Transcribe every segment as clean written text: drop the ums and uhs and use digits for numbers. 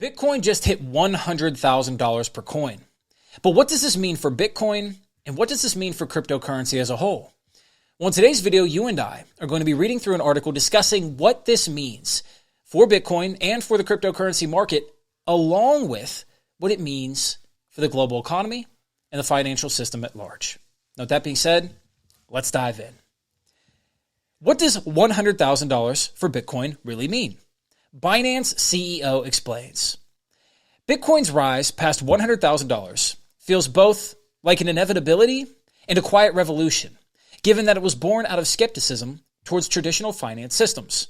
Bitcoin just hit $100,000 per coin. But what does this mean for Bitcoin? And what does this mean for cryptocurrency as a whole? Well, in today's video, you and I are going to be reading through an article discussing what this means for Bitcoin and for the cryptocurrency market, along with what it means for the global economy and the financial system at large. Now, with that being said, let's dive in. What does $100,000 for Bitcoin really mean? Binance CEO explains. Bitcoin's rise past $100,000 feels both like an inevitability and a quiet revolution, given that it was born out of skepticism towards traditional finance systems.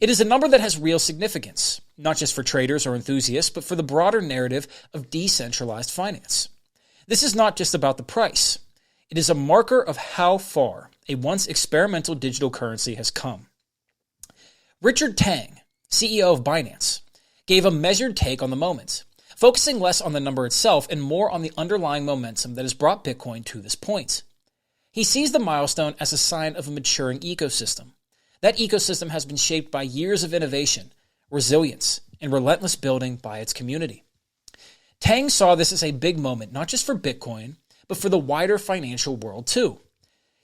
It is a number that has real significance, not just for traders or enthusiasts, but for the broader narrative of decentralized finance. This is not just about the price. It is a marker of how far a once experimental digital currency has come. Richard Tang, CEO of Binance, gave a measured take on the moment, focusing less on the number itself and more on the underlying momentum that has brought Bitcoin to this point. He sees the milestone as a sign of a maturing ecosystem. That ecosystem has been shaped by years of innovation, resilience, and relentless building by its community. Tang saw this as a big moment, not just for Bitcoin, but for the wider financial world too.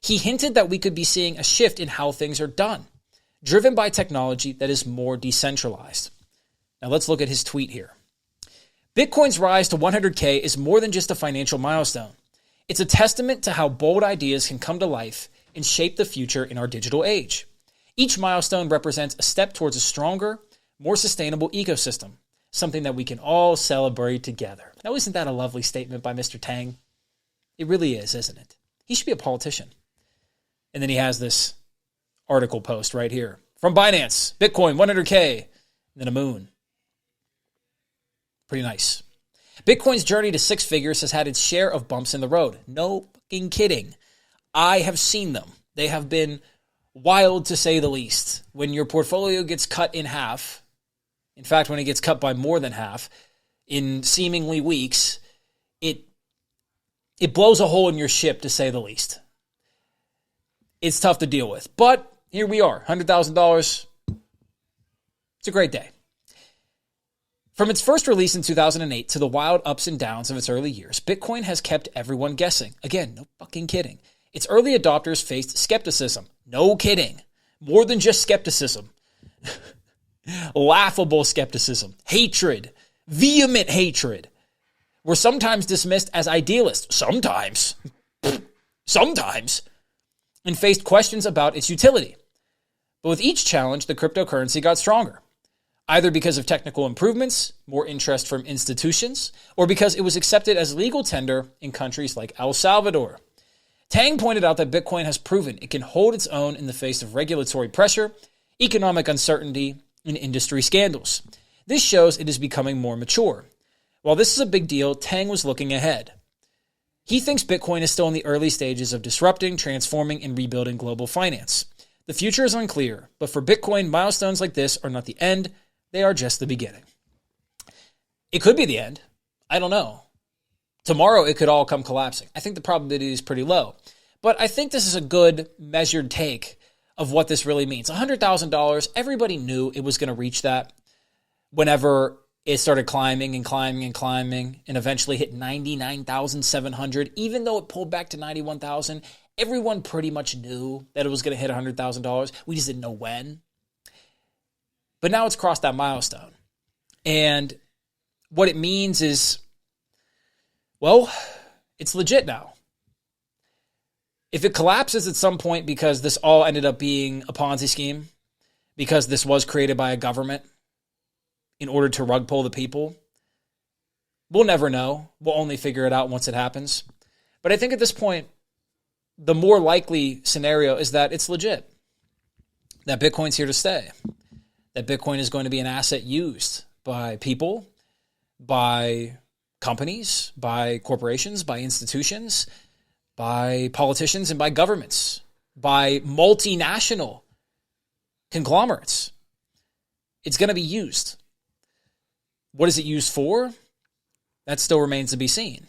He hinted that we could be seeing a shift in how things are done, driven by technology that is more decentralized. Now let's look at his tweet here. Bitcoin's rise to 100K is more than just a financial milestone. It's a testament to how bold ideas can come to life and shape the future in our digital age. Each milestone represents a step towards a stronger, more sustainable ecosystem, something that we can all celebrate together. Now, isn't that a lovely statement by Mr. Tang? It really is, isn't it? He should be a politician. And then he has this article post right here. From Binance, Bitcoin, 100K, and then a moon. Pretty nice. Bitcoin's journey to six figures has had its share of bumps in the road. No fucking kidding. I have seen them. They have been wild, to say the least. When your portfolio gets cut in half, in fact, when it gets cut by more than half, in seemingly weeks, it blows a hole in your ship, to say the least. It's tough to deal with. But here we are, $100,000. It's a great day. From its first release in 2008 to the wild ups and downs of its early years, Bitcoin has kept everyone guessing. Again, no fucking kidding. Its early adopters faced skepticism. No kidding. More than just skepticism. Laughable skepticism. Hatred. Vehement hatred. Were sometimes dismissed as idealists. Sometimes. Sometimes. And faced questions about its utility. But with each challenge, the cryptocurrency got stronger. Either because of technical improvements, more interest from institutions, or because it was accepted as legal tender in countries like El Salvador. Tang pointed out that Bitcoin has proven it can hold its own in the face of regulatory pressure, economic uncertainty, and industry scandals. This shows it is becoming more mature. While this is a big deal, Tang was looking ahead. He thinks Bitcoin is still in the early stages of disrupting, transforming, and rebuilding global finance. The future is unclear, but for Bitcoin, milestones like this are not the end. They are just the beginning. It could be the end. I don't know. Tomorrow, it could all come collapsing. I think the probability is pretty low. But I think this is a good measured take of what this really means. $100,000, everybody knew it was going to reach that whenever it started climbing and climbing and climbing and eventually hit 99,700. Even though it pulled back to 91,000, everyone pretty much knew that it was going to hit $100,000. We just didn't know when. But now it's crossed that milestone. And what it means is, well, it's legit now. If it collapses at some point because this all ended up being a Ponzi scheme, because this was created by a government in order to rug pull the people, we'll never know. We'll only figure it out once it happens. But I think at this point, the more likely scenario is that it's legit, that Bitcoin's here to stay. That Bitcoin is going to be an asset used by people, by companies, by corporations, by institutions, by politicians, and by governments, by multinational conglomerates. It's going to be used. What is it used for? That still remains to be seen.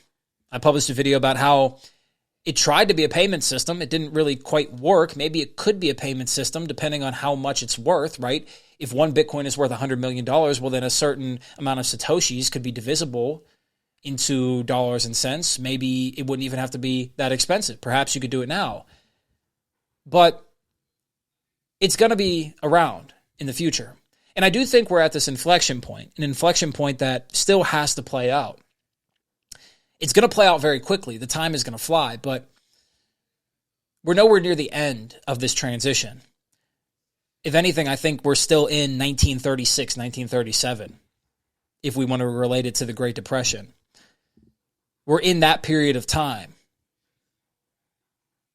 I published a video about how it tried to be a payment system. It didn't really quite work. Maybe it could be a payment system depending on how much it's worth, right? If one Bitcoin is worth $100 million, well, then a certain amount of Satoshis could be divisible into dollars and cents. Maybe it wouldn't even have to be that expensive. Perhaps you could do it now. But it's going to be around in the future. And I do think we're at this inflection point, an inflection point that still has to play out. It's going to play out very quickly. The time is going to fly, but we're nowhere near the end of this transition. If anything, I think we're still in 1936, 1937, if we want to relate it to the Great Depression. We're in that period of time.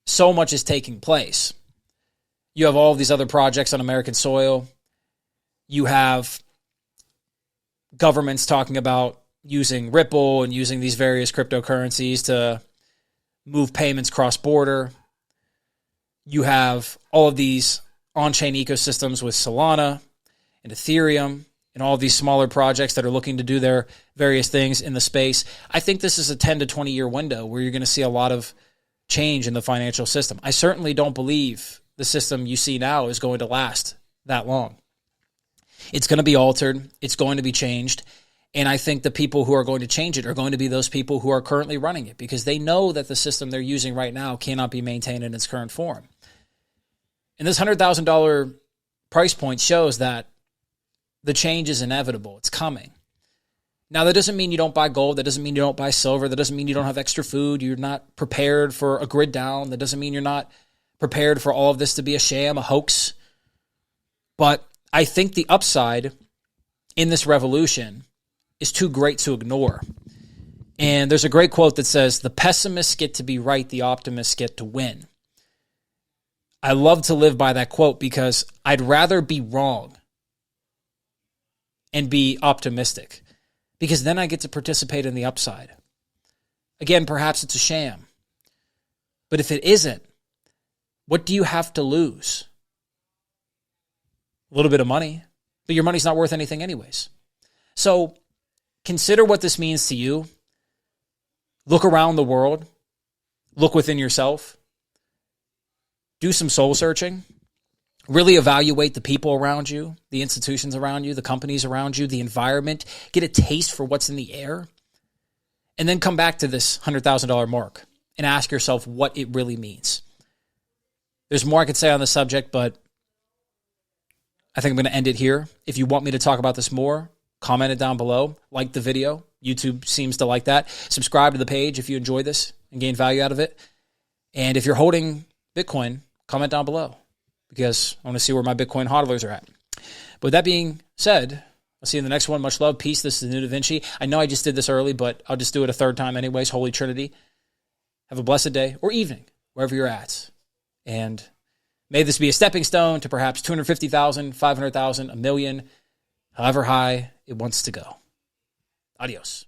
So much is taking place. You have all of these other projects on American soil. You have governments talking about using Ripple and using these various cryptocurrencies to move payments cross-border. You have all of these on-chain ecosystems with Solana and Ethereum and all of these smaller projects that are looking to do their various things in the space. I think this is a 10 to 20-year window where you're going to see a lot of change in the financial system. I certainly don't believe the system you see now is going to last that long. It's going to be altered. It's going to be changed. And I think the people who are going to change it are going to be those people who are currently running it because they know that the system they're using right now cannot be maintained in its current form. And this $100,000 price point shows that the change is inevitable. It's coming. Now, that doesn't mean you don't buy gold. That doesn't mean you don't buy silver. That doesn't mean you don't have extra food. You're not prepared for a grid down. That doesn't mean you're not prepared for all of this to be a sham, a hoax. But I think the upside in this revolution is too great to ignore. And there's a great quote that says, "The pessimists get to be right, the optimists get to win." I love to live by that quote because I'd rather be wrong and be optimistic because then I get to participate in the upside. Again, perhaps it's a sham. But if it isn't, what do you have to lose? A little bit of money, but your money's not worth anything anyways. So consider what this means to you. Look around the world. Look within yourself. Do some soul searching. Really evaluate the people around you, the institutions around you, the companies around you, the environment. Get a taste for what's in the air. And then come back to this $100,000 mark and ask yourself what it really means. There's more I could say on the subject, but I think I'm going to end it here. If you want me to talk about this more, comment it down below. Like the video. YouTube seems to like that. Subscribe to the page if you enjoy this and gain value out of it. And if you're holding Bitcoin, comment down below because I want to see where my Bitcoin hodlers are at. But with that being said, I'll see you in the next one. Much love. Peace. This is the New Da Vinci. I know I just did this early, but I'll just do it a third time anyways. Holy Trinity. Have a blessed day or evening, wherever you're at. And may this be a stepping stone to perhaps 250,000, 500,000, a million, however high it wants to go. Adios.